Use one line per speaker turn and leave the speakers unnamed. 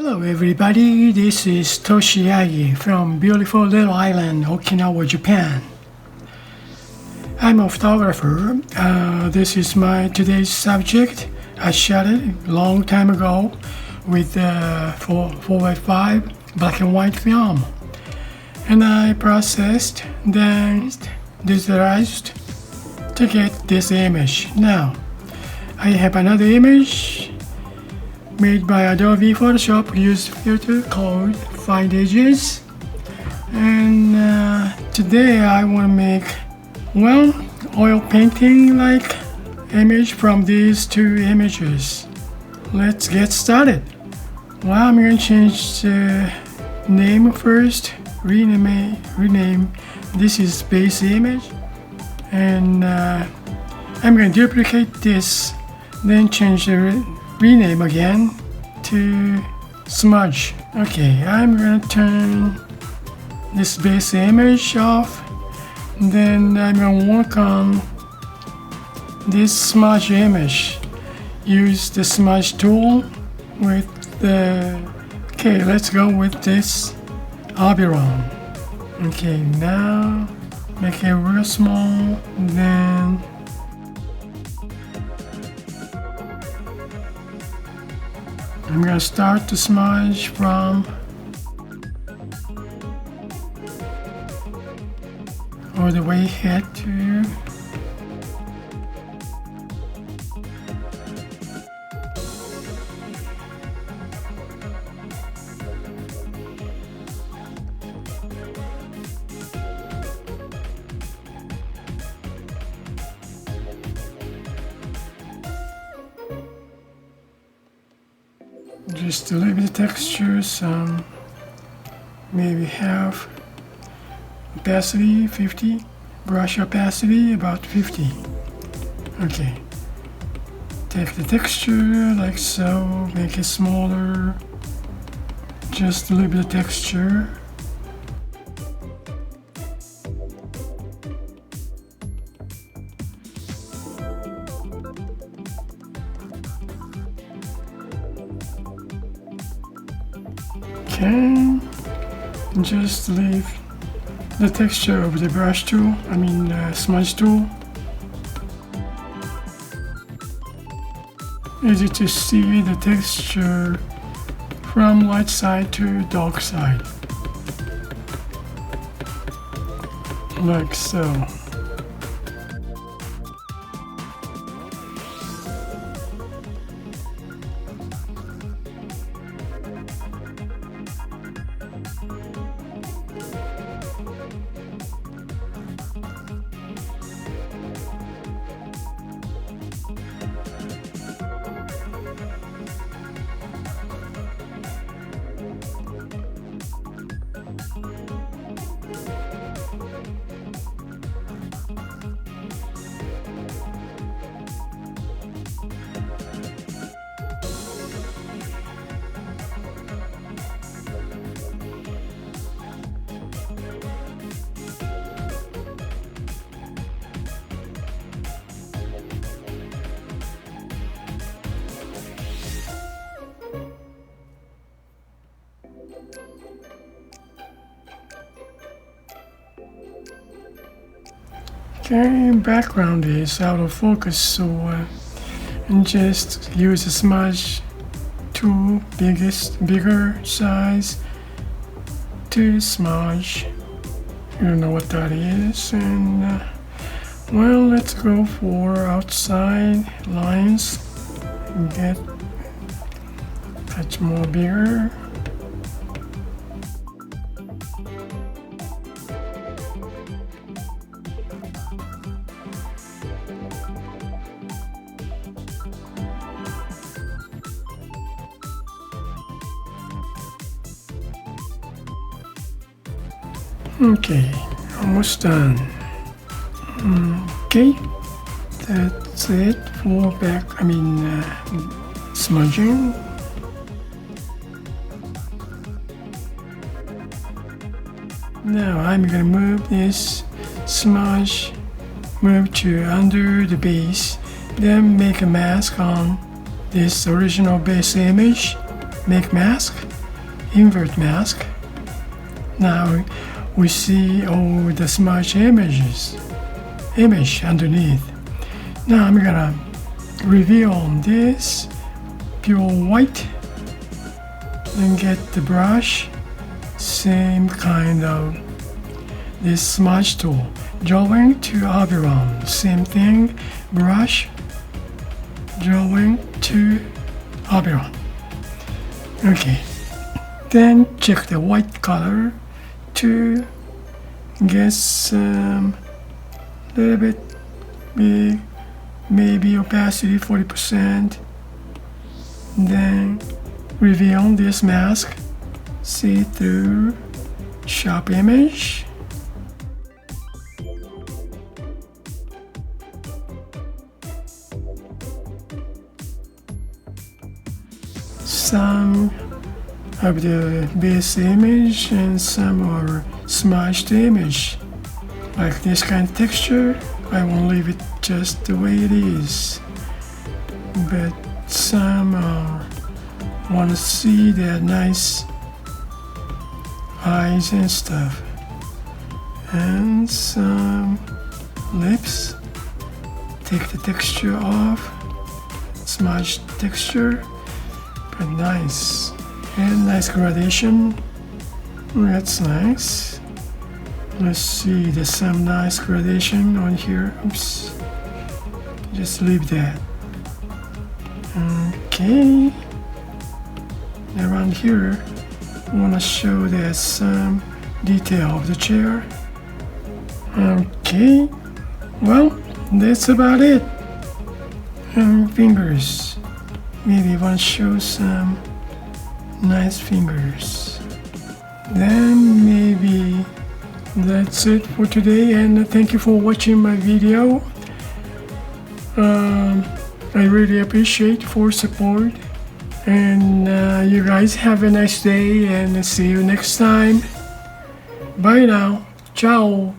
Hello everybody, this is Toshi Yagi from beautiful little island Okinawa, Japan. I'm a photographer. This is my today's subject. I shot it a long time ago with 4x5 black and white film. And I processed, then digitalized to get this image. Now, I have another image made by Adobe Photoshop, use filter called Find Edges. And today I want to make, oil painting like image from these two images. Let's get started. I'm going to change the name first, rename. This is base image. And I'm going to duplicate this, then change the rename again to smudge. Okay, I'm going to turn this base image off. Then I'm going to work on this smudge image. Use the smudge tool with the... Okay, let's go with this Oberon. Okay, now make it real small. Then I'm going to start to smudge from all the way head to just to leave the texture, some maybe half opacity, 50, brush opacity about 50. Okay, take the texture like so, make it smaller, just a little bit of texture. Okay, just leave the texture of the brush tool, smudge tool. Easy to see the texture from light side to dark side, like so. Okay, background is out of focus, so just use a smudge tool, bigger size to smudge. You don't know what that is, and let's go for outside lines and get touch more bigger. Okay, almost done. Okay, that's it for smudging. Now I'm gonna move this smudge, move to under the base, then make a mask on this original base image make mask, invert mask. Now we see all the smudge image underneath. Now I'm gonna reveal this pure white and get the brush, same kind of this smudge tool, drawing to Oberon, same thing, brush, drawing to Oberon. Okay, then check the white color to get some little bit big, maybe opacity 40%. Then reveal this mask, see through, sharp image. Some of the base image and some are smudged image. Like this kind of texture, I won't leave it just the way it is. But some want to see the nice eyes and stuff. And some lips, take the texture off, smudge texture, but nice. And nice gradation, that's nice. Let's see, there's some nice gradation on here. Oops, just leave that. Okay, around here I want to show there's some detail of the chair. Okay, well, that's about it. And fingers, maybe I want to show some nice fingers. Then maybe that's it for today, and thank you for watching my video. I really appreciate for support, and you guys have a nice day, and see you next time. Bye now. Ciao.